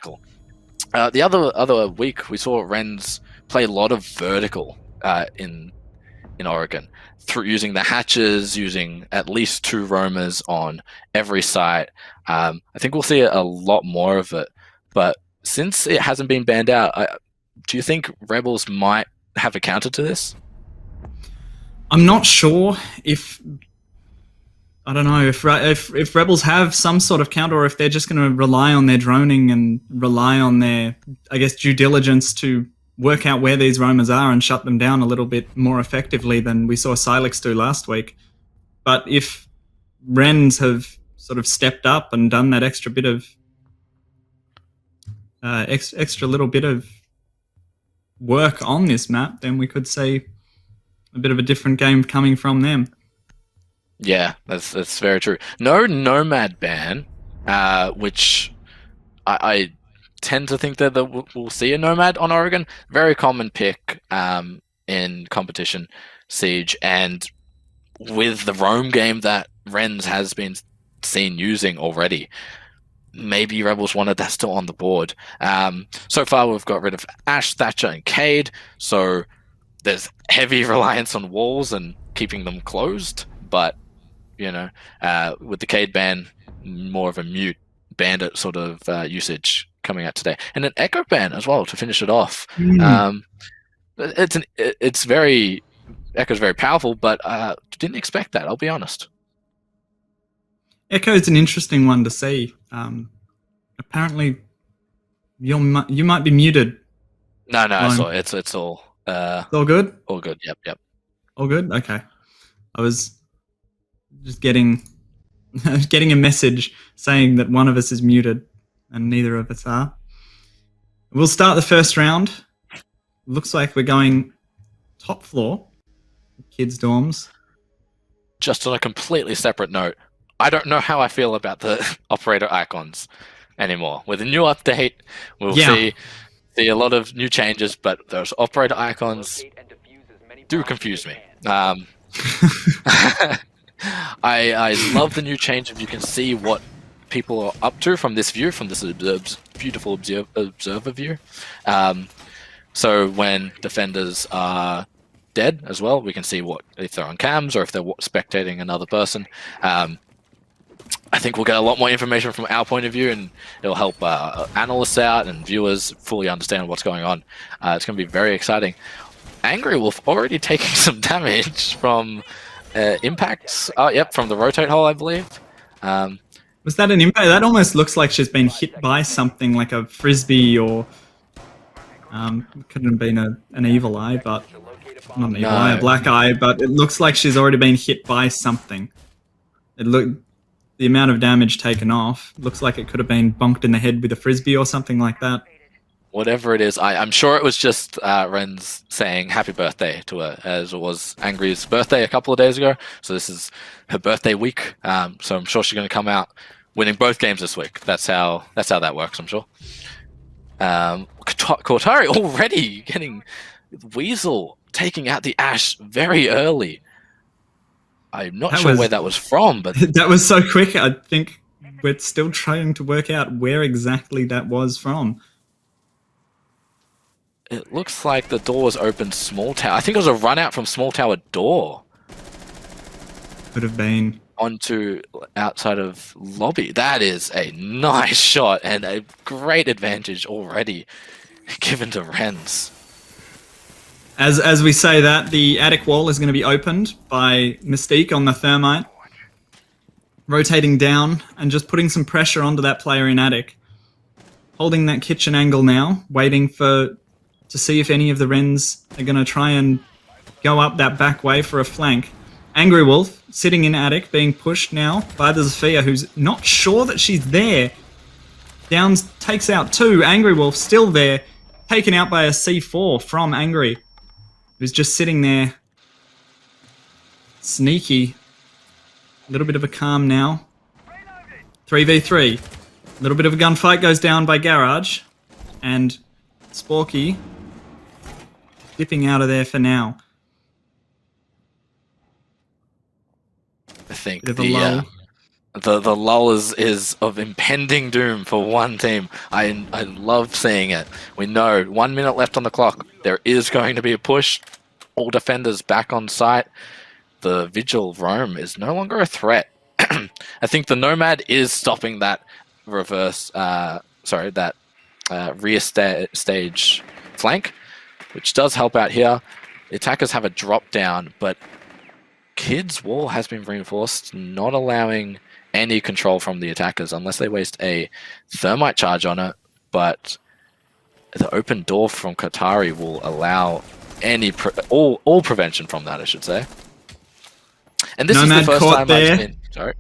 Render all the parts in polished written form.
cycle. The other week, we saw Wrens play a lot of vertical in Oregon, through using the hatches, using at least 2 roamers on every site. I think we'll see a lot more of it. But since it hasn't been banned out, do you think Rebels might have a counter to this? I'm not sure if if Rebels have some sort of counter, or if they're just going to rely on their droning and rely on their, I guess, due diligence to work out where these roamers are and shut them down a little bit more effectively than we saw Silex do last week. But if Wrens have sort of stepped up and done that extra bit of extra little bit of work on this map, then we could see a bit of a different game coming from them. Yeah, that's very true. No Nomad ban, which I tend to think that we'll see a Nomad on Oregon. Very common pick in competition Siege, and with the roam game that Wrens has been seen using already, maybe Rebels wanted that still on the board. So far, we've got rid of Ash, Thatcher, and Cade, so there's heavy reliance on walls and keeping them closed, but with the Cade ban, more of a mute bandit sort of usage coming out today, and an Echo ban as well to finish it off. Echo's very powerful, but didn't expect that. I'll be honest. Echo's an interesting one to see. Apparently, you might be muted. No, it's all. All good. All good. Yep. All good. Okay. I was just getting a message saying that one of us is muted and neither of us are. We'll start the first round. Looks like we're going top floor, kids' dorms. Just on a completely separate note, I don't know how I feel about the operator icons anymore. With a new update, we'll see a lot of new changes, but those operator icons do confuse me. I love the new change of you can see what people are up to from this view, from this beautiful observer view. So when defenders are dead as well, we can see if they're on cams or if they're spectating another person. I think we'll get a lot more information from our point of view, and it'll help analysts out and viewers fully understand what's going on. It's going to be very exciting. Angry Wolf already taking some damage from impacts. From the rotate hole, I believe. Was that an impact? That almost looks like she's been hit by something like a frisbee, or couldn't have been an evil eye, but not an evil eye, a black eye. But it looks like she's already been hit by something. The amount of damage taken off looks like it could have been bonked in the head with a frisbee or something like that. Whatever it is, I'm sure it was just Wrens saying happy birthday to her, as it was Angry's birthday a couple of days ago. So this is her birthday week. So I'm sure she's going to come out winning both games this week. That's how that works, I'm sure. Cortari already getting Weasel taking out the Ash very early. I'm not sure where that was from, but that was so quick. I think we're still trying to work out where exactly that was from. It looks like the door was open small tower. I think it was a run out from small tower door. Could have been. Onto outside of lobby. That is a nice shot and a great advantage already given to Wrens. As we say that, the attic wall is going to be opened by Mystique on the Thermite. Rotating down and just putting some pressure onto that player in attic. Holding that kitchen angle now, waiting to see if any of the Wrens are going to try and go up that back way for a flank. Angry Wolf sitting in attic, being pushed now by the Zofia, who's not sure that she's there. Downs takes out 2. Angry Wolf still there, taken out by a C4 from Angry, who's just sitting there. Sneaky. A little bit of a calm now. 3v3. A little bit of a gunfight goes down by Garage. And Sporky dipping out of there for now. I think the lull is of impending doom for one team. I love seeing it. We know 1 minute left on the clock. There is going to be a push. All defenders back on site. The Vigil roam is no longer a threat. I think the Nomad is stopping that reverse. That rear stage flank, which does help out here. The attackers have a drop down, but Kid's wall has been reinforced, not allowing any control from the attackers unless they waste a thermite charge on it. But the open door from Qatari will allow all prevention from that, I should say. And this Nomad is the first caught time there. I've seen. Sorry.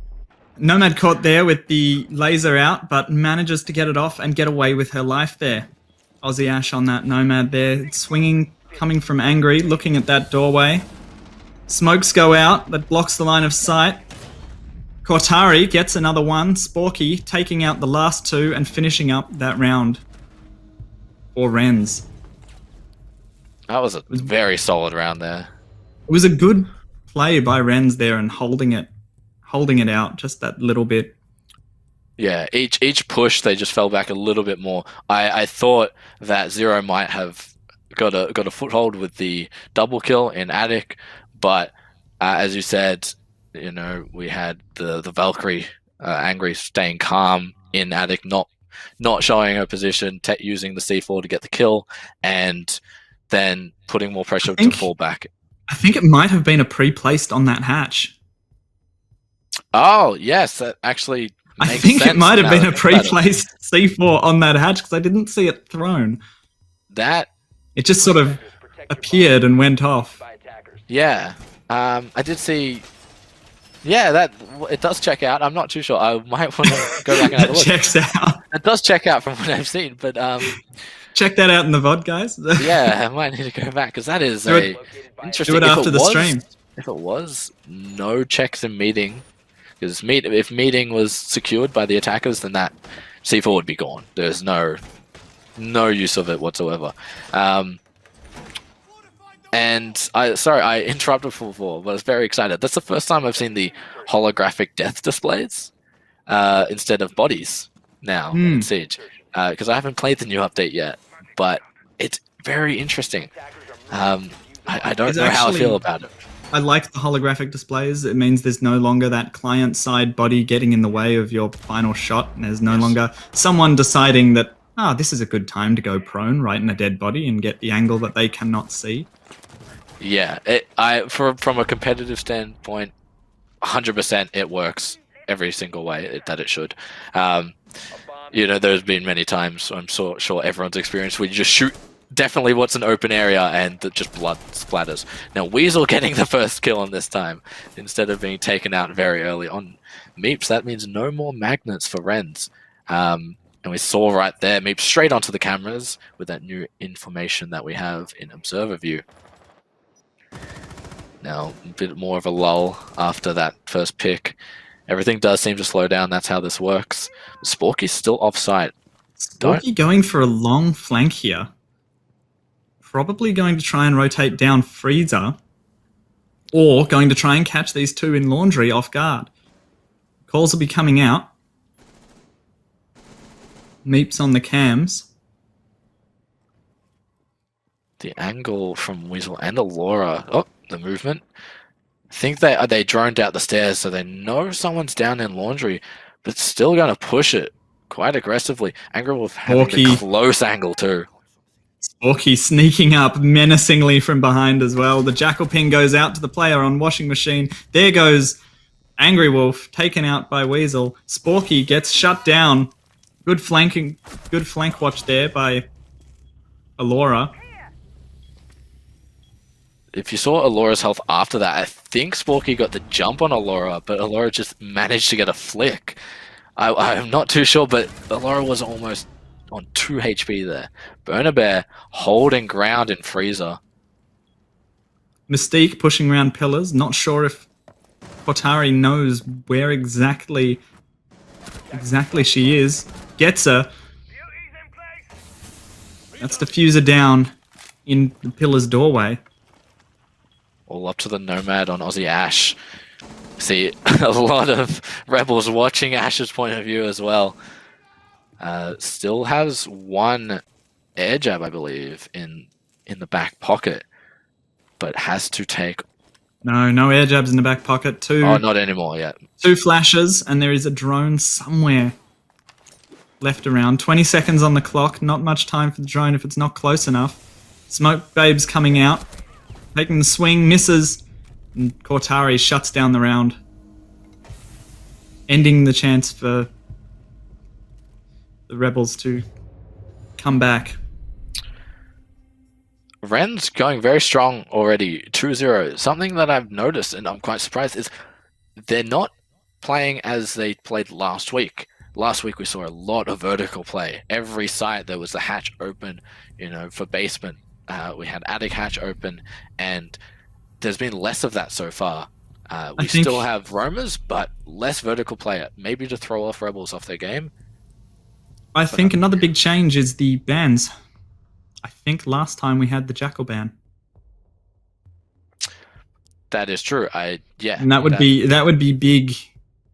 Nomad caught there with the laser out, but manages to get it off and get away with her life there. Aussie Ash on that Nomad there, swinging, coming from Angry, looking at that doorway. Smokes go out, that blocks the line of sight. Cortari gets another one, Sporky taking out the last two and finishing up that round for Wrens. That was a very solid round there. It was a good play by Wrens there and holding it out just that little bit. Yeah, each push they just fell back a little bit more. I thought that Zero might have got a foothold with the double kill in Attic, but as you said, we had the Valkyrie Angry staying calm in Attic, not showing her position, using the C4 to get the kill, and then putting more pressure to fall back. I think it might have been a pre-placed on that hatch. Oh yes, that actually. I think it might have been a pre-placed C4 on that hatch because I didn't see it thrown. It just sort of appeared and went off. Yeah, I did see. Yeah, that it does check out. I'm not too sure. I might want to go back and have a look. Checks out. It does check out from what I've seen, but check that out in the VOD, guys. Yeah, I might need to go back because that is interesting. Do it after the stream. If it was no checks in meeting. Because if meeting was secured by the attackers, then that C4 would be gone. There's no use of it whatsoever. And I interrupted before, but I was very excited. That's the first time I've seen the holographic death displays instead of bodies now in Siege. Because I haven't played the new update yet, but it's very interesting. I don't know how I feel about it. I like the holographic displays. It means there's no longer that client-side body getting in the way of your final shot, and there's no longer someone deciding that, this is a good time to go prone right in a dead body and get the angle that they cannot see. Yeah, from a competitive standpoint, 100% it works every single way that it should. There's been many times, I'm sure everyone's experienced, where you just shoot definitely what's an open area and just blood splatters. Now Weasel getting the first kill on this time instead of being taken out very early on. Meeps, that means no more magnets for Wrens. And we saw right there, Meeps straight onto the cameras with that new information that we have in Observer View. Now, a bit more of a lull after that first pick. Everything does seem to slow down, that's how this works. Sporky's still off-site. Sporky going for a long flank here. Probably going to try and rotate down Freezer, or going to try and catch these two in Laundry off guard. Calls will be coming out. Meeps on the cams. The angle from Weasel and Allura. Oh, the movement. I think they droned out the stairs, so they know someone's down in Laundry, but still going to push it quite aggressively. Angry Wolf having a close angle too. Sporky sneaking up menacingly from behind as well. The Jackal ping goes out to the player on Washing Machine. There goes Angry Wolf, taken out by Weasel. Sporky gets shut down. Good flank watch there by Allura. If you saw Allura's health after that, I think Sporky got the jump on Allura, but Allura just managed to get a flick. I'm not too sure, but Allura was almost on 2 HP there. Burner Bear holding ground in Freezer. Mystique pushing around pillars. Not sure if Kotari knows where exactly she is. Gets her. That's Diffuser down in the pillar's doorway. All up to the Nomad on Aussie Ash. See a lot of rebels watching Ash's point of view as well. Still has one air jab, I believe, in the back pocket, but has to take. No air jabs in the back pocket. Oh, not anymore yet. Two flashes, and there is a drone somewhere left around. 20 seconds on the clock. Not much time for the drone if it's not close enough. Smoke Babe's coming out, taking the swing, misses, and Cortari shuts down the round, ending the chance for the Rebels to come back. Wrens going very strong already, 2-0. Something that I've noticed, and I'm quite surprised, is they're not playing as they played last week. Last week we saw a lot of vertical play. Every site there was the hatch open, for basement. We had attic hatch open, and there's been less of that so far. We still have roamers, but less vertical play. Maybe to throw off Rebels off their game. I think another big change is the bans. I think last time we had the Jackal ban. That is true. And that would be big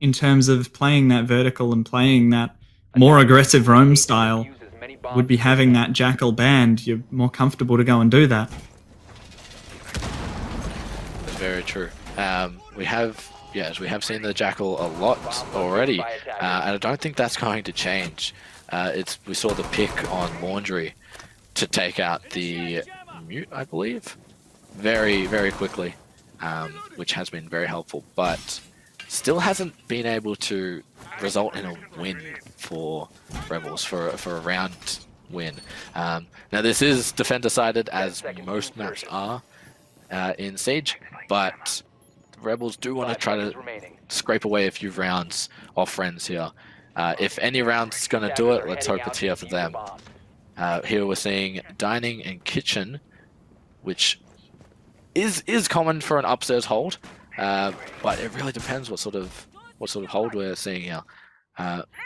in terms of playing that vertical and playing that more aggressive roam style. Would be having that Jackal banned. You're more comfortable to go and do that. That's very true. We have seen the Jackal a lot already, and I don't think that's going to change. We saw the pick on Laundry to take out the mute, I believe, very, very quickly, which has been very helpful, but still hasn't been able to result in a win for Rebels, for a round win. Now this is defender-sided, as most maps are in Siege, but the Rebels do want to try to scrape away a few rounds off Wrens here. If any round's going to do it, let's hope it's here for them. Here we're seeing dining and kitchen, which is common for an upstairs hold, but it really depends what sort of hold we're seeing here.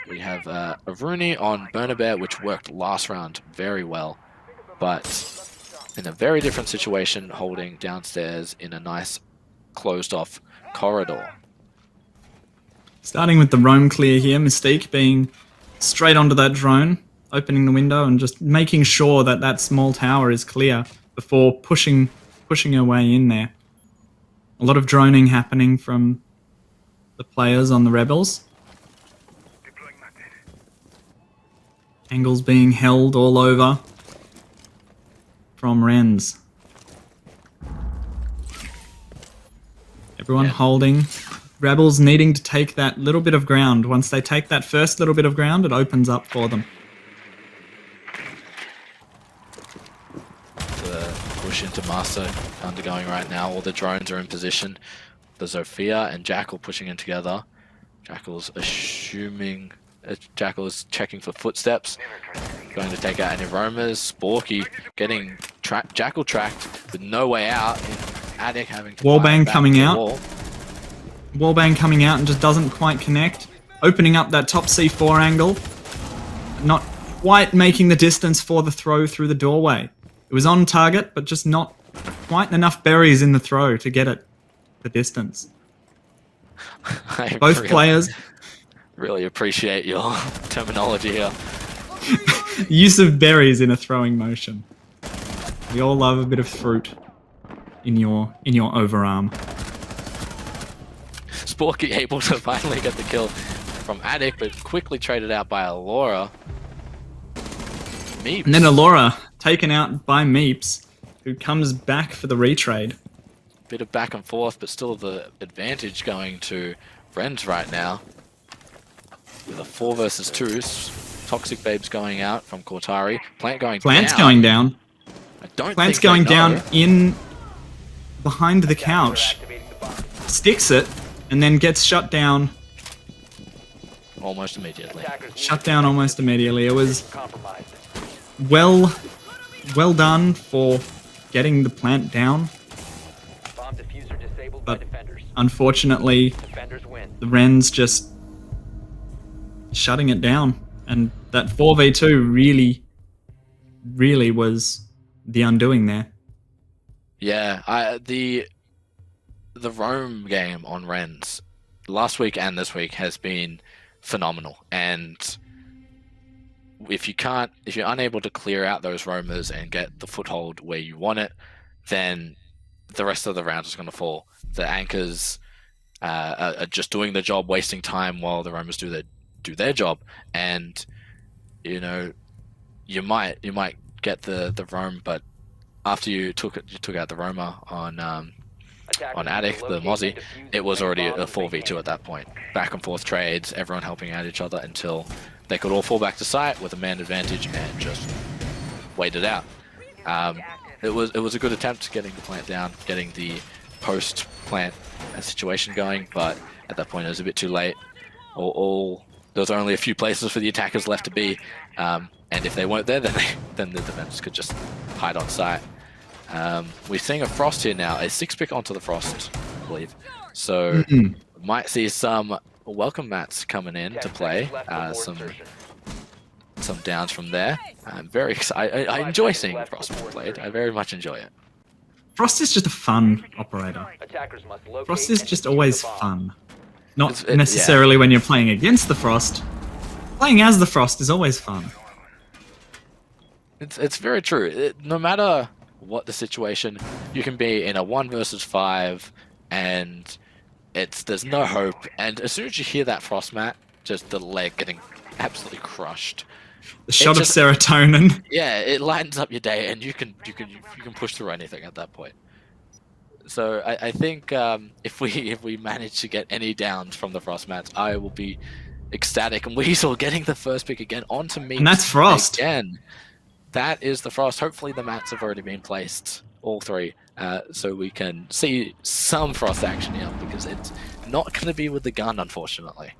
We have a Rooney on Burner Bear, which worked last round very well, but in a very different situation, holding downstairs in a nice closed-off corridor. Starting with the roam clear here, Mystique being straight onto that drone, opening the window and just making sure that that small tower is clear before pushing her way in there. A lot of droning happening from the players on the Rebels. Angles being held all over from Wrens. Everyone holding. Rebels needing to take that little bit of ground. Once they take that first little bit of ground, it opens up for them. The push into Master undergoing right now. All the drones are in position. The Zofia and Jackal pushing in together. Jackal's checking for footsteps. Going to take out any roamers. Sporky getting Jackal tracked with no way out. Attic having to Wallbang coming out. Wall. Wallbang coming out and just doesn't quite connect. Opening up that top C4 angle. Not quite making the distance for the throw through the doorway. It was on target, but just not quite enough berries in the throw to get it the distance. Both players... Really appreciate your terminology here. Use of berries in a throwing motion. We all love a bit of fruit in your overarm. Sporky able to finally get the kill from Attic, but quickly traded out by Alora. Meeps. And then Alora taken out by Meeps, who comes back for the retrade. Bit of back and forth, but still the advantage going to Wrens right now. With a 4 versus 2, Toxic Babes going out from Cortari. Plant's going down. I don't Plant's think going down in behind the couch. Sticks it, and then gets shut down. Almost immediately. Shut down almost immediately. It was well done for getting the plant down. But unfortunately, the Wrens just shutting it down. And that 4v2 really was the undoing there. Yeah, the roam game on Wrens last week and this week has been phenomenal. And if you're unable to clear out those roamers and get the foothold where you want it, then the rest of the round is going to fall. The anchors are just doing the job, wasting time while the roamers do their job, and you know you might get the roam, but after you took out the roamer on Attic, the Mozzie, it was already a 4v2 at that point. Back and forth trades, everyone helping out each other until they could all fall back to site with a man advantage and just wait it out. It was a good attempt getting the plant down, getting the post plant situation going, but at that point it was a bit too late. There was only a few places for the attackers left to be, and if they weren't there, then the defenders could just hide on site. We're seeing a Frost here now, a 6-pick onto the Frost, I believe. So might see some welcome mats coming in to play, some downs from there. I'm very excited. I enjoy seeing Frost played. I very much enjoy it. Frost is just a fun operator. Frost is just always fun. Not necessarily when you're playing against the Frost. Playing as the Frost is always fun. It's very true. No matter what the situation, you can be in a 1 versus 5 and there's no hope, and as soon as you hear that Frost mat, just the leg getting absolutely crushed. The shot of serotonin. Yeah, it lightens up your day, and you can push through anything at that point. So I think if we manage to get any downs from the Frost mats, I will be ecstatic. And Weasel getting the first pick again onto me. And that's Frost. Again. That is the Frost. Hopefully the mats have already been placed, all three, so we can see some Frost action here, because it's not going to be with the gun, unfortunately.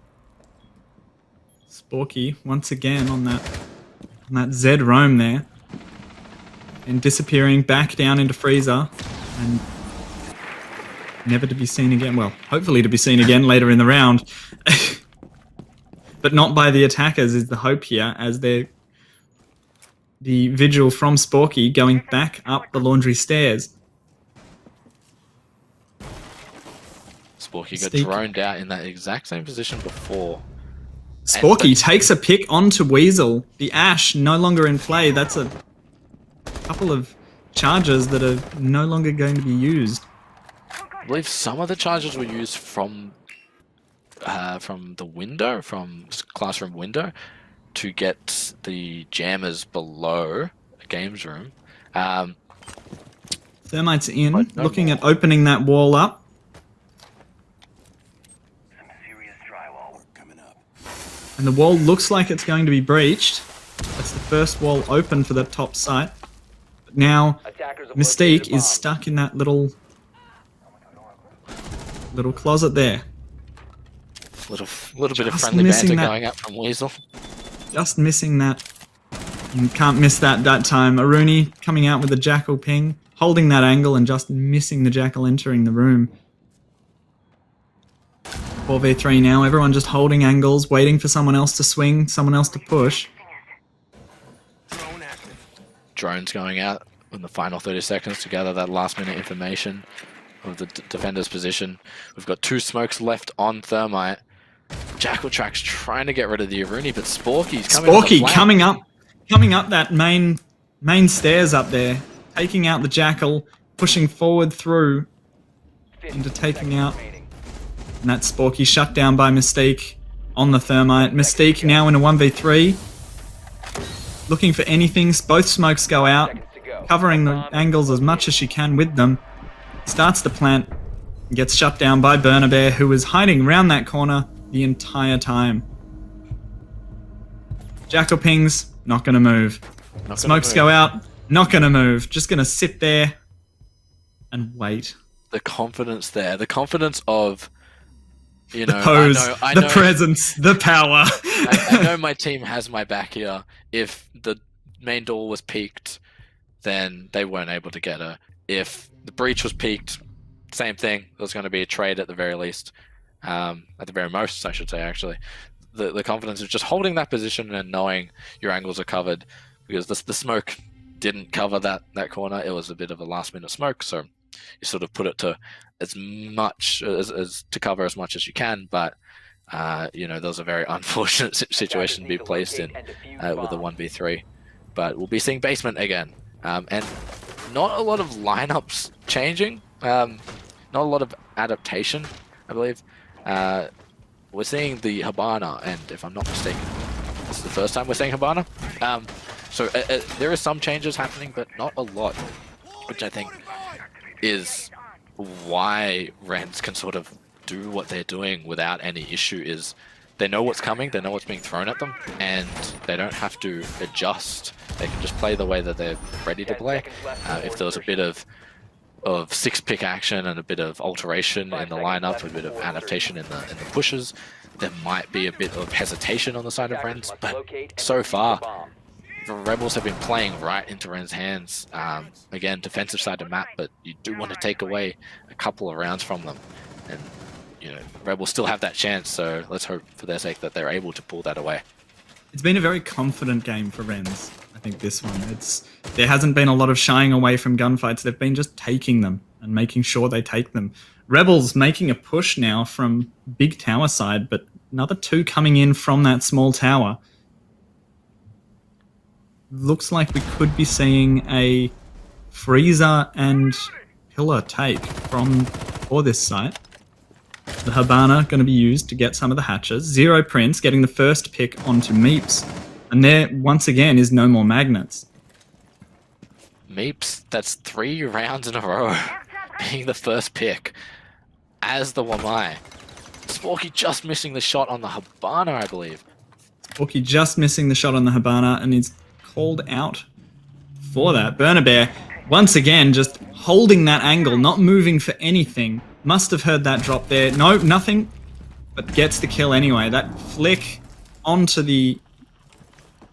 Sporky once again on that Z roam there, and disappearing back down into Freezer, and never to be seen again. Well, hopefully to be seen again later in the round, but not by the attackers is the hope here, as the vigil from Sporky going back up the laundry stairs. Sporky got droned out in that exact same position before. Sporky takes a pick onto Weasel. The Ash no longer in play. That's a couple of charges that are no longer going to be used. I believe some of the charges were used from the window, from classroom window, to get the jammers below the games room. Thermite's in, looking at opening that wall up. And the wall looks like it's going to be breached. That's the first wall open for the top site. But now, Mystique is stuck in that little closet there. Little bit of friendly banter going up from Weasel. Just missing that. You can't miss that time. Aruni coming out with the Jackal ping, holding that angle and just missing the Jackal entering the room. 4v3 now, everyone just holding angles, waiting for someone else to swing, someone else to push. Drones going out in the final 30 seconds to gather that last minute information of the defender's position. We've got 2 smokes left on Thermite. Jackal Track's trying to get rid of the Aruni, but Sporky's coming up that main stairs up there, taking out the Jackal, pushing forward through into taking out. And that's Sporky shut down by Mystique on the Thermite. Mystique now in a 1v3. Looking for anything. Both smokes go out, covering the angles as much as she can with them. Starts to plant. Gets shut down by Burner Bear, who was hiding around that corner the entire time. Jackal pings, not going to move. Smokes go out, not going to move. Just going to sit there and wait. The confidence there. The confidence of... the pose, I know, the presence, the power. I know my team has my back here. If the main door was peaked, then they weren't able to get her. If the breach was peaked, same thing. There was going to be a trade at the very least. At the very most, I should say, actually. The confidence of just holding that position and knowing your angles are covered, because the smoke didn't cover that corner. It was a bit of a last-minute smoke, so you sort of put it to as much as to cover as much as you can, but there's a very unfortunate situation to be placed in with the 1v3. But we'll be seeing basement again, and not a lot of lineups changing, not a lot of adaptation, I believe. We're seeing the Habana, and if I'm not mistaken, this is the first time we're seeing Habana. So there are some changes happening, but not a lot, which I think is why Wrens can sort of do what they're doing without any issue. Is they know what's coming, they know what's being thrown at them, and they don't have to adjust. They can just play the way that they're ready to play. If there was a bit of six-pick action and a bit of alteration in the lineup, a bit of adaptation in the pushes, there might be a bit of hesitation on the side of Wrens, but so far the Rebels have been playing right into Wrens' hands. Again, defensive side of map, but you do want to take away a couple of rounds from them, and Rebels still have that chance, so let's hope for their sake that they're able to pull that away. It's been a very confident game for Wrens. I think this one, there hasn't been a lot of shying away from gunfights. They've been just taking them and making sure they take them. Rebels making a push now from big tower side, but another 2 coming in from that small tower. Looks like we could be seeing a freezer and pillar take for this site. The Habana going to be used to get some of the hatches. Zero Prince getting the first pick onto Meeps. And there, once again, is no more magnets. Meeps, that's 3 rounds in a row being the first pick as the Wamai. Sporky just missing the shot on the Habana, I believe. Sporky just missing the shot on the Habana, and he's called out for that. Burner Bear, once again, just holding that angle, not moving for anything. Must have heard that drop there. No, nothing, but gets the kill anyway. That flick onto the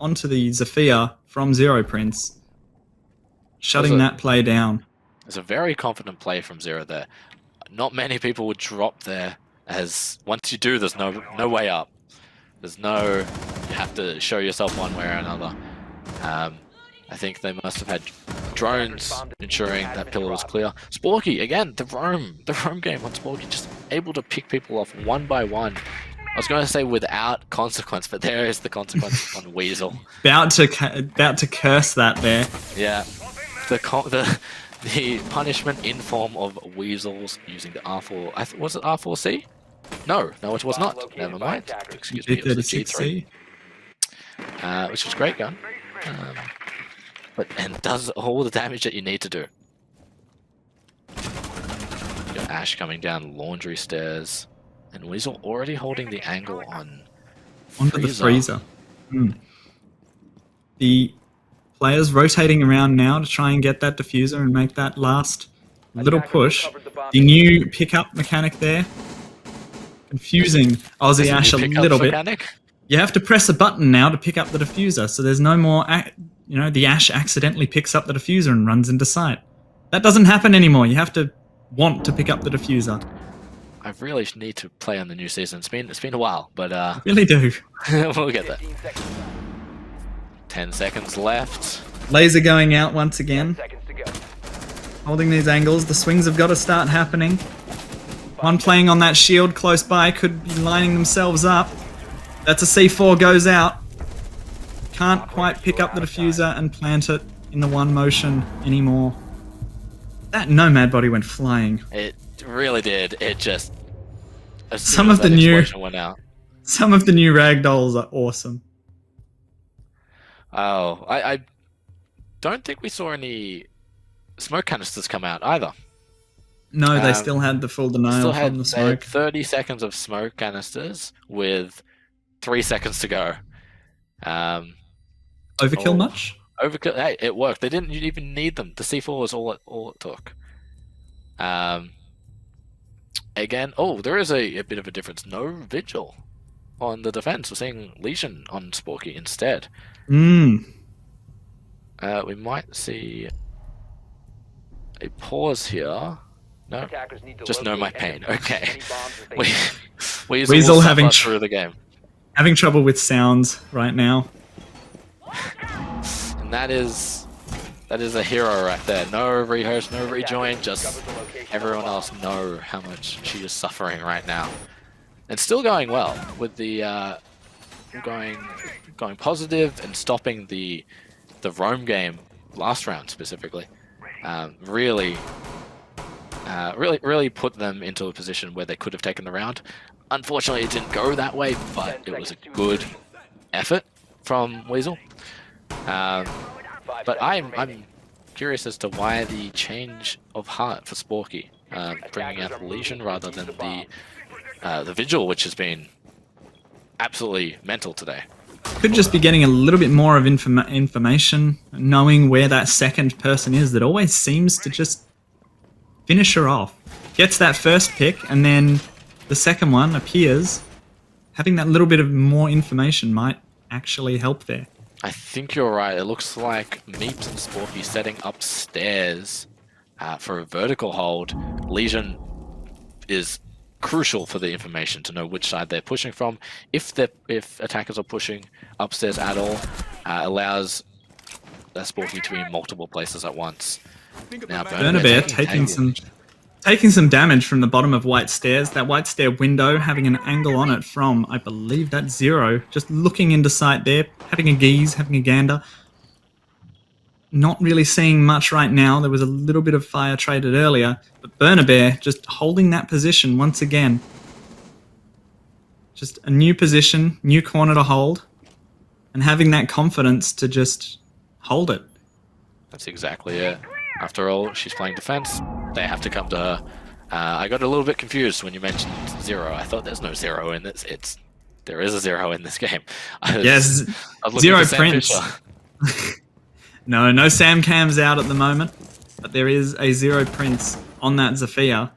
Zafia from Zero Prince, shutting that play down. It's a very confident play from Zero there. Not many people would drop there, as once you do, there's no way up. You have to show yourself one way or another. I think they must have had drones ensuring that pillar was clear. Sporky, again, the roam game on Sporky, just able to pick people off one by one. I was going to say without consequence, but there is the consequence on Weasel. About to curse that there. Yeah, the punishment in form of Weasels using the R4. Was it R4C? No, it was not. Never mind. Excuse me. It was the G3, which was a great gun. And does all the damage that you need to do. You got Ash coming down laundry stairs, and Weasel already holding the angle onto the freezer. The players rotating around now to try and get that diffuser and make that last little push. The new pickup mechanic there, confusing Aussie Ash a little bit. You have to press a button now to pick up the diffuser, so there's no more, the Ash accidentally picks up the diffuser and runs into sight. That doesn't happen anymore. You have to want to pick up the diffuser. I really need to play on the new season. It's been a while, but really do. We'll get there. 10 seconds left. Laser going out once again. Holding these angles. The swings have got to start happening. One playing on that shield close by could be lining themselves up. That's a C4 goes out. Can't quite pick up the diffuser and plant it in the one motion anymore. That Nomad body went flying. It really did. It just some of the new went out. Some of the new ragdolls are awesome. Oh, I don't think we saw any smoke canisters come out either. No, they still had the full denial from the smoke. They had 30 seconds of smoke canisters with 3 seconds to go. Overkill much? Overkill. Hey, it worked. They didn't even need them. The C4 was all it took. Again, there is a bit of a difference. No Vigil on the defense. We're seeing Legion on Sporky instead. We might see a pause here. No, just know my pain. Okay. Weasel having through the game. Having trouble with sounds right now. And that is That is a hero right there. No rehost, no rejoin, just everyone else know how much she is suffering right now. And still going well with the going positive and stopping the roam game last round specifically. Really put them into a position where they could have taken the round. Unfortunately, it didn't go that way, but it was a good effort from Weasel. But I'm curious as to why the change of heart for Sporky, bringing out the Legion rather than the Vigil, which has been absolutely mental today. Could just be getting a little bit more of information, knowing where that second person is that always seems to just finish her off. Gets that first pick, and then the second one appears. Having that little bit of more information might actually help there. I think you're right. It looks like Meeps and Sporky setting upstairs for a vertical hold. Legion is crucial for the information to know which side they're pushing from. If attackers are pushing upstairs at all, allows Sporky to be in multiple places at once. Now Burner Bear taking some damage from the bottom of White Stairs. That White Stair window having an angle on it from, I believe, that Zero. Just looking into sight there, having a gaze, having a gander. Not really seeing much right now. There was a little bit of fire traded earlier, but Burner Bear just holding that position once again. Just a new position, new corner to hold, and having that confidence to just hold it. That's exactly it. After all, she's playing defense. They have to come to her. I got a little bit confused when you mentioned Zero. I thought there's no Zero in this. There is a Zero in this game. Yes, Zero Prince. No Sam Cams out at the moment, but there is a Zero Prince on that Zafia.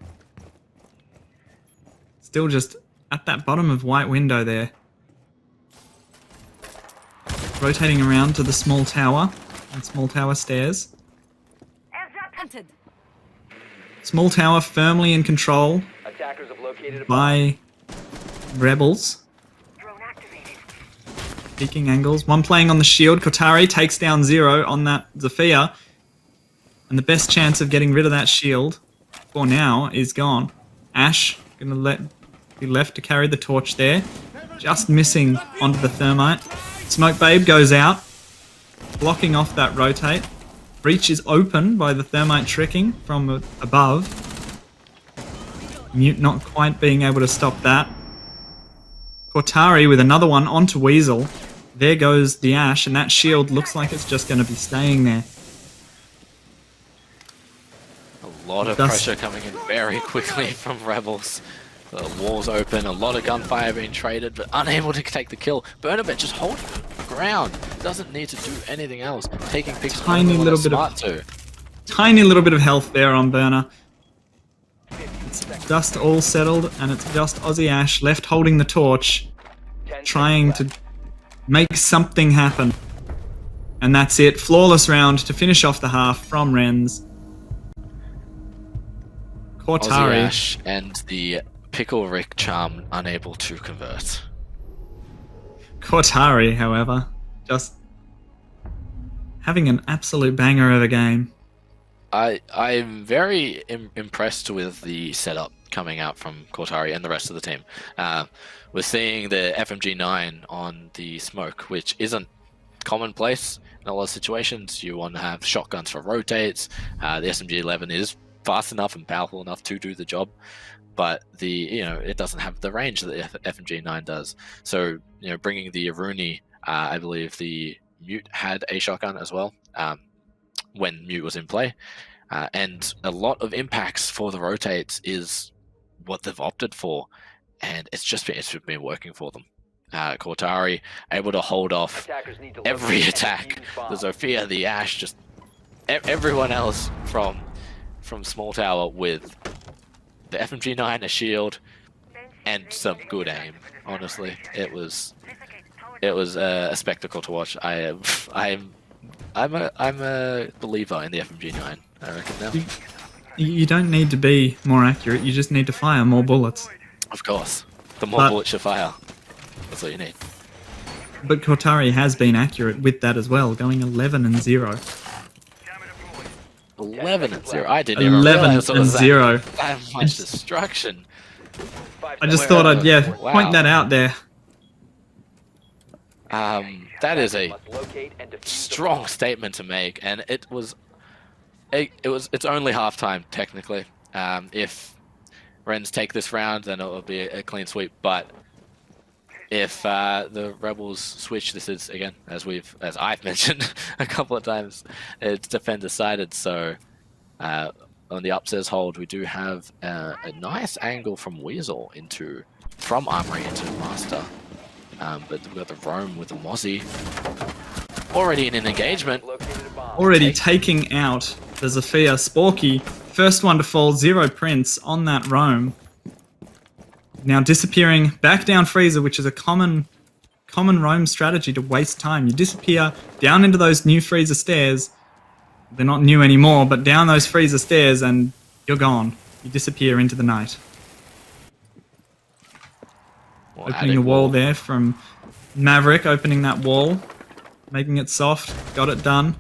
Still just at that bottom of White window there. Rotating around to the small tower and small tower stairs. Small tower firmly in control by Rebels. Peeking angles. One playing on the shield. Kotari takes down Zero on that Zafia. And the best chance of getting rid of that shield for now is gone. Ash gonna be left to carry the torch there. Just missing onto the thermite. Smoke Babe goes out, blocking off that rotate. Breach is open by the thermite tricking from above. Mute not quite being able to stop that. Cortari with another one onto Weasel. There goes the Ash, and that shield looks like it's just going to be staying there. A lot of pressure coming in very quickly from Rebels. The walls open, a lot of gunfire being traded, but unable to take the kill. Bernabet just holding the ground. Doesn't need to do anything else. Taking picks. Tiny little bit of health there on Burner. It's just all settled, and it's just Aussie Ash left holding the torch, trying to make something happen. And that's it. Flawless round to finish off the half from Wrens. Cortari. Aussie Ash and the Pickle Rick charm unable to convert. Cortari, however, just having an absolute banger of a game. I'm very impressed with the setup coming out from Cortari and the rest of the team. We're seeing the FMG9 on the smoke, which isn't commonplace in a lot of situations. You want to have shotguns for rotates. The SMG11 is fast enough and powerful enough to do the job, but it doesn't have the range that the FMG9 does. So bringing the Aruni, I believe the Mute had a shotgun as well when Mute was in play, and a lot of impacts for the rotates is what they've opted for, and it's been working for them. Cortari able to hold off every attack. The Zofia, the Ash, just everyone else from small tower with the FMG9, a shield, and some good aim. Honestly, it was a spectacle to watch. I'm a believer in the FMG9. I reckon now. You don't need to be more accurate. You just need to fire more bullets. Of course, the more bullets you fire, that's what you need. But Cortari has been accurate with that as well, going 11-0. 11 and 0. I didn't even 11 realize it and was 0. that much destruction. I just thought I'd Wow. point that out there. That is a strong statement to make, and it's only halftime technically. If Wrens take this round, then it will be a clean sweep. But if the Rebels switch, this is again, as I've mentioned a couple of times, it's defender sided. So on the upstairs hold, we do have a nice angle from Weasel from Armory into Master. But we've got the Roam with the Mozzie already in an engagement. Already taking out the Zafia. Sporky, first one to fall, 0 Prince on that Roam. Now disappearing back down Freezer, which is a common Roam strategy to waste time. You disappear down into those new Freezer stairs. They're not new anymore, but down those Freezer stairs and you're gone. You disappear into the night. Opening the wall there from Maverick, opening that wall, making it soft, got it done.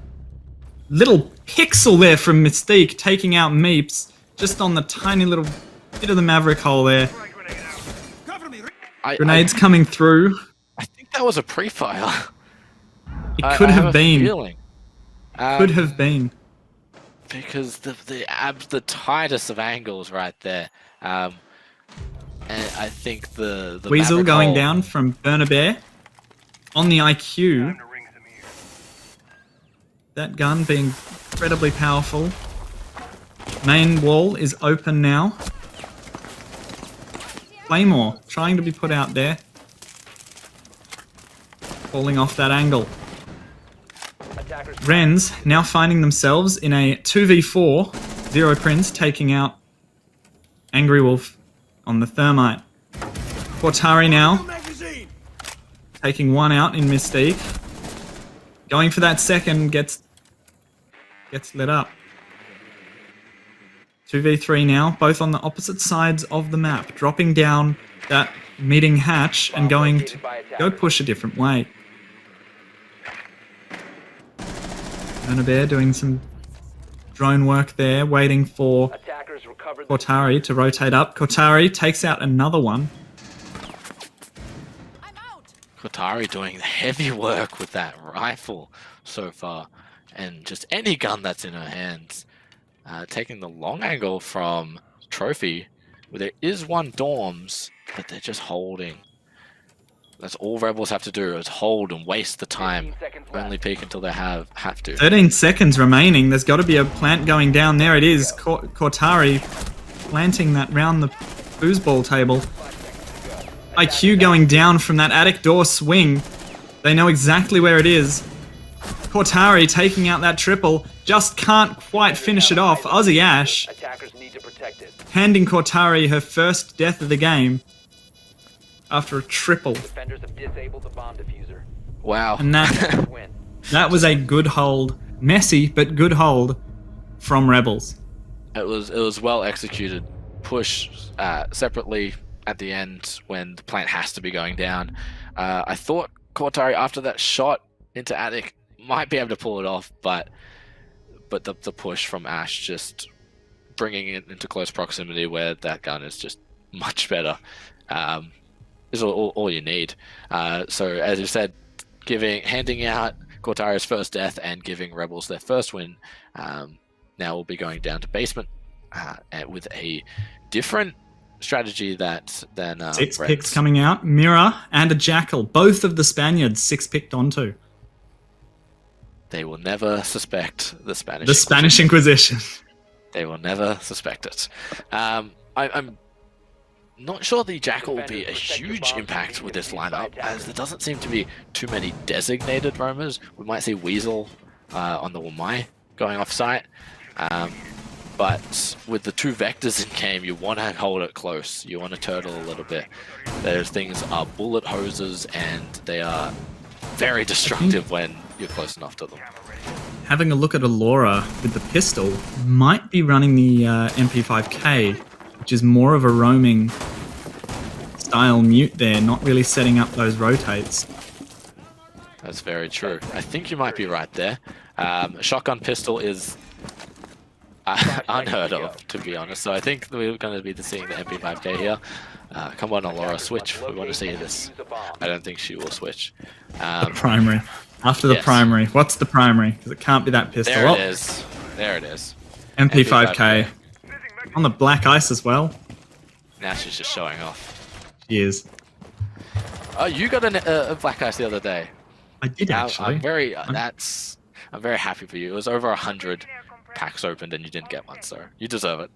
Little pixel there from Mystique, taking out Meeps, just on the tiny little bit of the Maverick hole there. Grenades coming through. I think that was a pre-fire. It could have been. Feeling. Could have been. Because the tightest of angles right there. And I think the Weasel Maverick going hole, down from Burner Bear on the IQ. That gun being incredibly powerful. Main wall is open now. Claymore trying to be put out there. Falling off that angle. Wrens now finding themselves in a 2v4. 0 Prince taking out Angry Wolf on the Thermite. Cortari now taking one out in Mystique. Going for that second, gets lit up. 2v3 now, both on the opposite sides of the map. Dropping down that meeting hatch and going to go push a different way. Burner Bear doing some drone work there, waiting for Cortari to rotate up. Cortari takes out another one. Cortari doing the heavy work with that rifle so far, and just any gun that's in her hands. Taking the long angle from Trophy, where there is one Dorms, but they're just holding. That's all Rebels have to do, is hold and waste the time. Only peek until they have to. 13 seconds remaining. There's got to be a plant going down. There it is. Cortari planting that round the foosball table. IQ going down from that attic door swing. They know exactly where it is. Cortari taking out that triple. Just can't quite finish it off. Aussie Ash handing Cortari her first death of the game after a triple. Wow. And that was a good hold. Messy, but good hold from Rebels. It was well executed. Push separately at the end when the plant has to be going down. I thought Cortari, after that shot into attic, might be able to pull it off, but the push from Ash, just bringing it into close proximity where that gun is just much better, is all you need. So as you said, handing out Cortari's first death and giving Rebels their first win. Now we'll be going down to basement with a different strategy than 6 Wrens. picks coming out. Mirror and a Jackal. Both of the Spaniards 6 picked onto. They will never suspect the Spanish. The Spanish Inquisition. They will never suspect it. I'm not sure the Jackal will be a huge impact with this lineup, as there doesn't seem to be too many designated roamers. We might see Weasel on the Wamai going off site. But with the 2 vectors in game, you want to hold it close. You want to turtle a little bit. Those things are bullet hoses, and they are very destructive when you're close enough to them. Having a look at Allura with the pistol, might be running the MP5K, which is more of a roaming style mute there, not really setting up those rotates. That's very true. I think you might be right there. Shotgun pistol is Unheard of, to be honest. So I think we're going to be seeing the MP5K here. Come on, Alora, switch. We want to see this. I don't think she will switch. The primary. After the yes. primary. What's the primary? Because it can't be that pistol. There it is. There it is. MP5K. On the black ice as well. Now she's just showing off. She is. Oh, you got a black ice the other day. I did actually. I'm very happy for you. It was over 100 packs opened and you didn't get one, so you deserve it.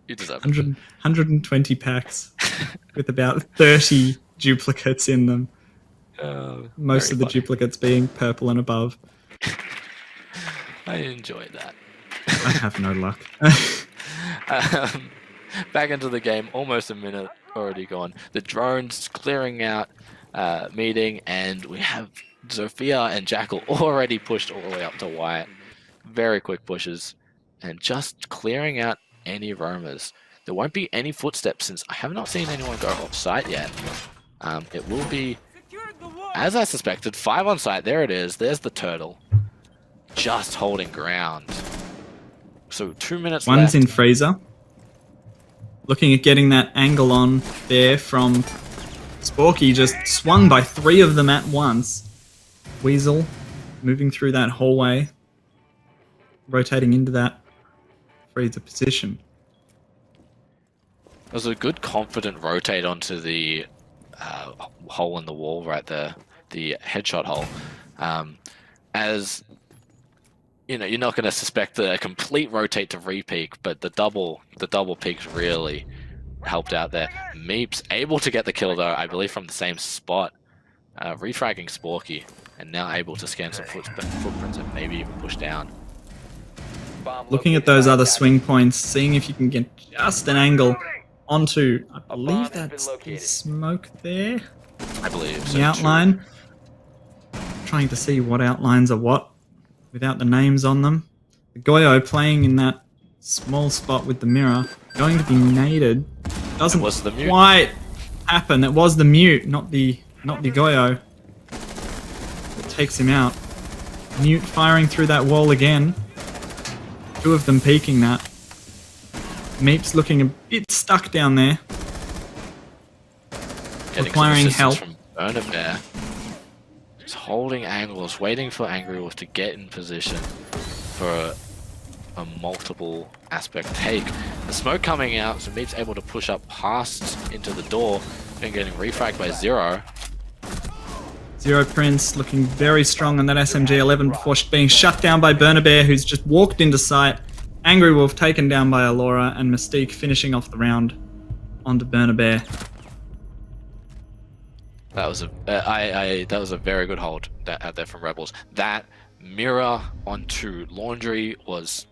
You deserve it. 120 packs with about 30 duplicates in them. Most of the duplicates being purple and above. I enjoyed that. I have no luck. Back into the game, almost a minute already gone. The drones clearing out meeting, and we have Zofia and Jackal already pushed all the way up to white. Very quick pushes, and just clearing out any roamers. There won't be any footsteps since I have not seen anyone go off site yet. It will be, as I suspected, 5 on site. There it is. There's the turtle. Just holding ground. So 2 minutes left. One's in freezer. Looking at getting that angle on there from Sporky, just swung by 3 of them at once. Weasel moving through that hallway, rotating into that freezer position. It was a good confident rotate onto the hole in the wall right there, the headshot hole. As you know, you're not going to suspect a complete rotate to re-peek, but the double peaks really helped out there. Meeps able to get the kill though, I believe from the same spot, refragging Sporky, and now able to scan some footprints and maybe even push down. Looking at those other swing points, seeing if you can get just an angle onto, I believe that's the smoke there. I believe so. The outline. Trying to see what outlines are what without the names on them. The Goyo playing in that small spot with the mirror, going to be naded. Doesn't quite happen. It was the mute, not the Goyo. That takes him out. Mute firing through that wall again. 2 of them peeking that. Meeps looking a bit stuck down there. Requiring help. From Bear. Just holding angles, waiting for Angry Wolf to get in position for a multiple aspect take. The smoke coming out, so Meep's able to push up past into the door and getting refragged by Zero. Zero Prince looking very strong on that SMG-11 before being shut down by Bear, who's just walked into sight. Angry Wolf taken down by Alora, and Mystique finishing off the round onto Bear. That was a very good hold out there from Rebels. That mirror onto Laundry was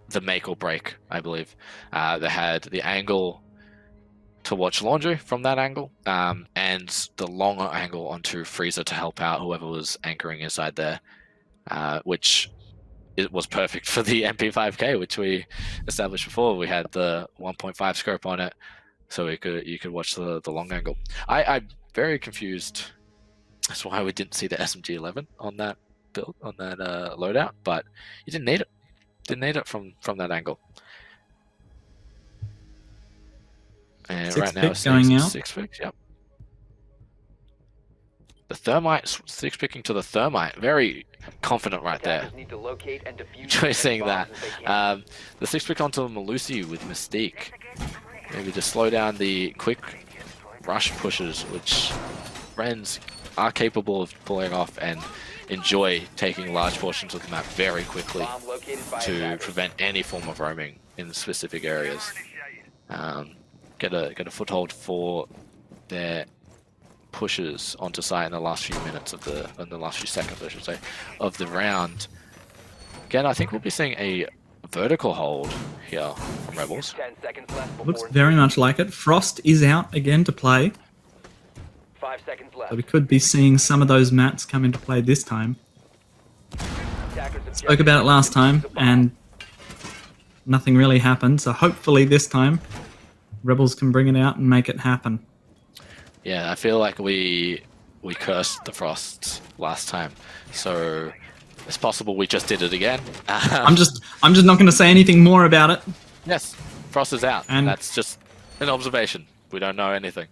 the make or break, I believe. They had the angle to watch Laundry from that angle, and the longer angle onto Freezer to help out whoever was anchoring inside there, which it was perfect for the MP5K, which we established before. We had the 1.5 scope on it, so you could watch the long angle. I'm very confused. That's why we didn't see the SMG-11 on that build, on that loadout, but you didn't need it. Didn't need it from that angle. And right now it's going out. 6 picks, yep. The Thermite, 6 picking to the Thermite. Very confident right there. Enjoy seeing that. The 6 pick onto Malusi with Mystique. Maybe to slow down the quick rush pushes, which Wrens are capable of pulling off and enjoy taking large portions of the map very quickly to prevent any form of roaming in specific areas. Get a foothold for their pushes onto site in the last few minutes of in the last few seconds, I should say, of the round. Again, I think we'll be seeing a vertical hold here from Rebels. Looks very much like it. Frost is out again to play. 5 seconds left. So we could be seeing some of those mats come into play this time. Spoke about it last time, and nothing really happened. So hopefully this time, Rebels can bring it out and make it happen. Yeah, I feel like we cursed the Frosts last time, so It's possible we just did it again. I'm just not going to say anything more about it. Yes, Frost is out. And- That's just an observation. We don't know anything.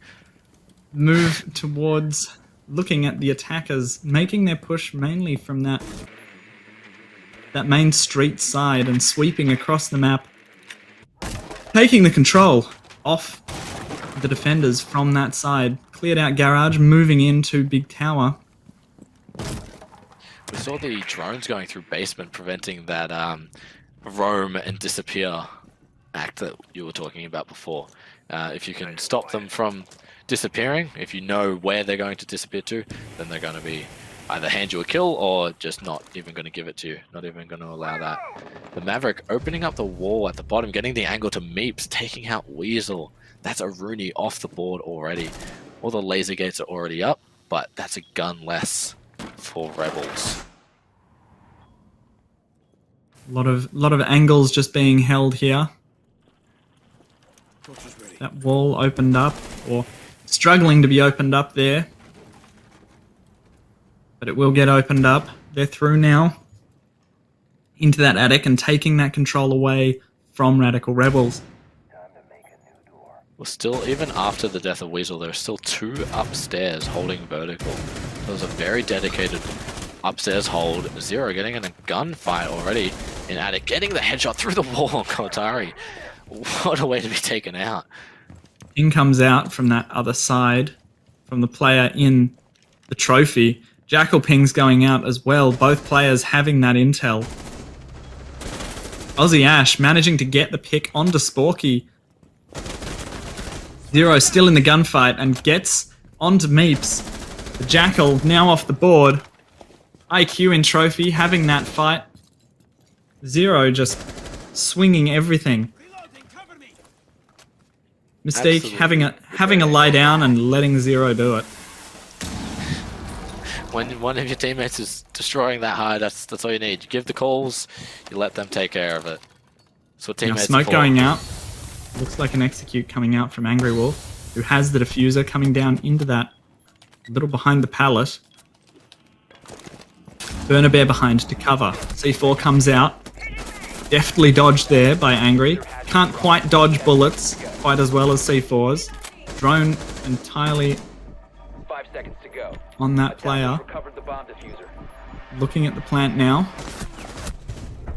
Move towards looking at the attackers, making their push mainly from that main street side and sweeping across the map, taking the control off the defenders from that side. Cleared out garage, moving into big tower. We saw the drones going through basement, preventing that roam and disappear act that you were talking about before. If you can stop them from disappearing, if you know where they're going to disappear to, then they're going to be either hand you a kill or just not even going to give it to you, not even going to allow that. The Maverick opening up the wall at the bottom, getting the angle to Meeps, taking out Weasel. That's a Rooney off the board already. All the laser gates are already up, but that's a gun less for Rebels. A lot of angles just being held here. That wall opened up, or struggling to be opened up there. But it will get opened up. They're through now into that attic and taking that control away from Radical Rebels. Well, still, even after the death of Weasel, there are still two upstairs holding vertical. There was a very dedicated upstairs hold. Zero getting in a gunfight already in attic, getting the headshot through the wall on Kotari. What a way to be taken out. In comes out from that other side, from the player in the trophy. Jackal ping's going out as well, both players having that intel. Aussie Ash managing to get the pick onto Sporky. Zero still in the gunfight and gets onto Meeps. The Jackal now off the board. IQ in trophy having that fight. Zero just swinging everything. Mystique having a lie down and letting Zero do it. When one of your teammates is destroying that high, that's all you need. You give the calls, you let them take care of it. So Now teammates smoke going out. Looks like an execute coming out from Angry Wolf, who has the diffuser coming down into that little behind the pallet. Burner Bear behind to cover. C4 comes out. Deftly dodged there by Angry. Can't quite dodge bullets quite as well as C4's. Drone entirely 5 seconds to go. on that player. Recovered the bomb diffuser. Looking at the plant now.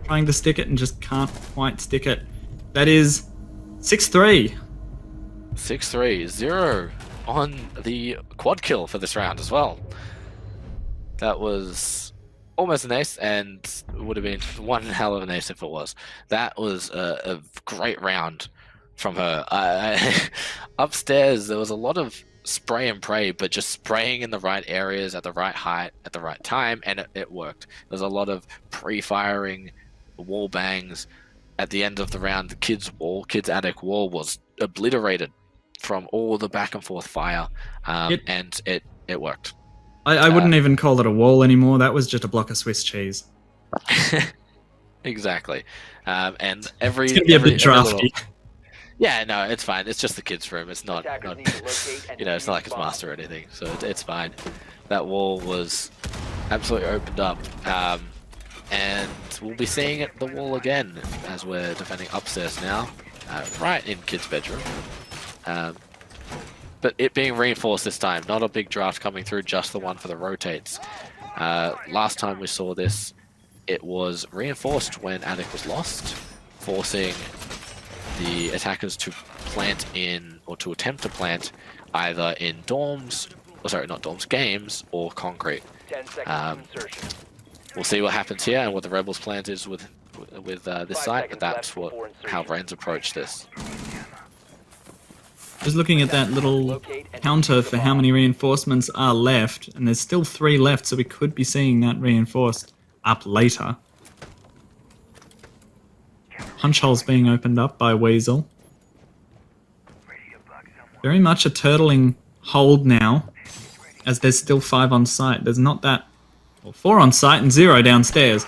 Trying to stick it and just can't quite stick it. That is 6-3. 6-3, 0 on the quad kill for this round as well. That was almost an ace, and it would have been one hell of an ace if it was. That was a great round from her. Upstairs, there was a lot of spray and pray, but just spraying in the right areas at the right height at the right time, and it worked. There's a lot of pre-firing wall bangs. At the end of the round, the kids' attic wall was obliterated from all the back and forth fire, and it worked. I wouldn't even call it a wall anymore. That was just a block of Swiss cheese. Exactly. And every It's gonna be a bit drafty. Yeah, no, it's fine. It's just the kids' room. It's not Attackers need to locate and it's not like it's defuse master or anything, so it's fine. That wall was absolutely opened up, and we'll be seeing the wall again as we're defending upstairs now, right in kids' bedroom. But it being reinforced this time, not a big draft coming through, just the one for the rotates. Last time we saw this, it was reinforced when attic was lost, forcing the attackers to plant in, or to attempt to plant, either in dorms, or sorry, not dorms, games, or concrete. 10 seconds to insertion. We'll see what happens here and what the Rebels' plan is with this site, but that's how Wrens approach this. Just looking at that little counter for how many reinforcements are left, and there's still 3 left, so we could be seeing that reinforced up later. Punch holes being opened up by Weasel. Very much a turtling hold now, as there's still 5 on site. There's not that... Well, 4 on site and 0 downstairs.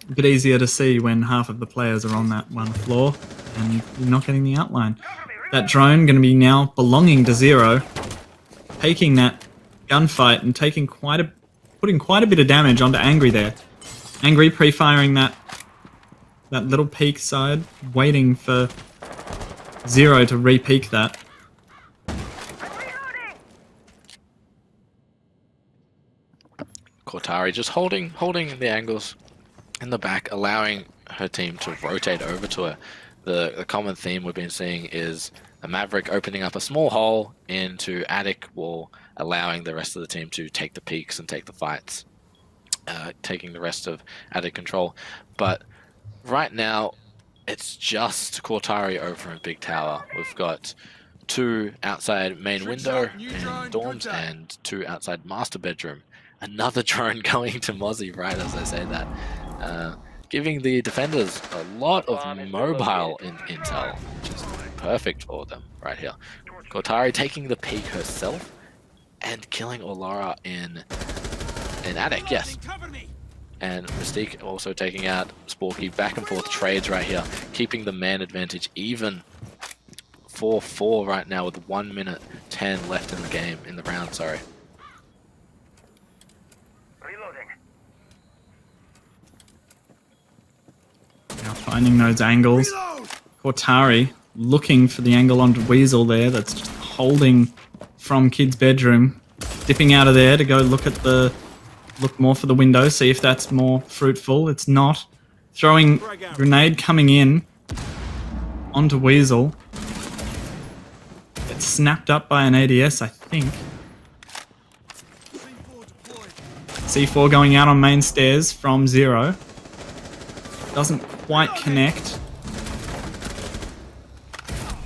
A bit easier to see when half of the players are on that one floor and you're not getting the outline. That drone going to be now belonging to Zero, taking that gunfight and taking quite a putting quite a bit of damage onto Angry there. Angry pre-firing that little peek side, waiting for Zero to re-peek that. Cortari just holding the angles in the back, allowing her team to rotate over to her. The common theme we've been seeing is a Maverick opening up a small hole into attic wall, allowing the rest of the team to take the peaks and take the fights, taking the rest of attic control. But right now, it's just Cortari over in Big Tower. We've got 2 outside main window and dorms and 2 outside master bedroom. Another drone going to Mozzie right as I say that. Giving the defenders a lot of mobile intel, which is perfect for them right here. Cortari taking the peek herself and killing Olara in attic, yes. And Mystique also taking out Sporky. Back and forth trades right here, keeping the man advantage even. 4-4 right now with 1 minute 10 left in the game, in the round, sorry. Now finding those angles. Cortari looking for the angle onto Weasel there. That's just holding from Kid's bedroom. Dipping out of there to go look more for the window, see if that's more fruitful. It's not. Throwing grenade coming in onto Weasel. It's snapped up by an ADS, I think. C4 going out on main stairs from Zero. Doesn't quite connect.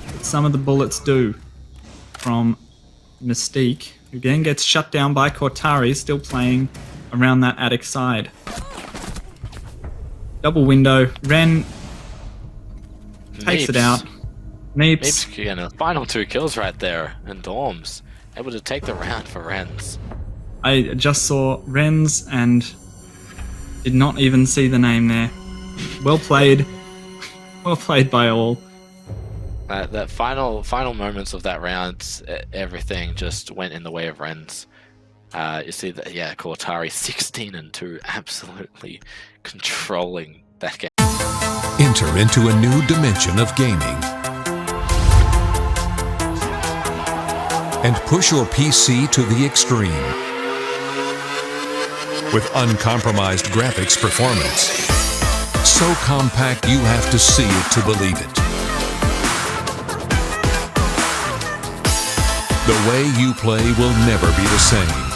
But some of the bullets do from Mystique, who again gets shut down by Cortari, still playing around that attic side. Double window. Wren takes it out. Meeps. Again, the final 2 kills right there, and Dorms able to take the round for Wrens. I just saw Wrens and did not even see the name there. Well played. Well played by all. That final moments of that round, everything just went in the way of Wrens. You see that, yeah, Cortari 16-2, absolutely controlling that game. Enter into a new dimension of gaming and push your PC to the extreme with uncompromised graphics performance. So compact you have to see it to believe it. The way you play will never be the same.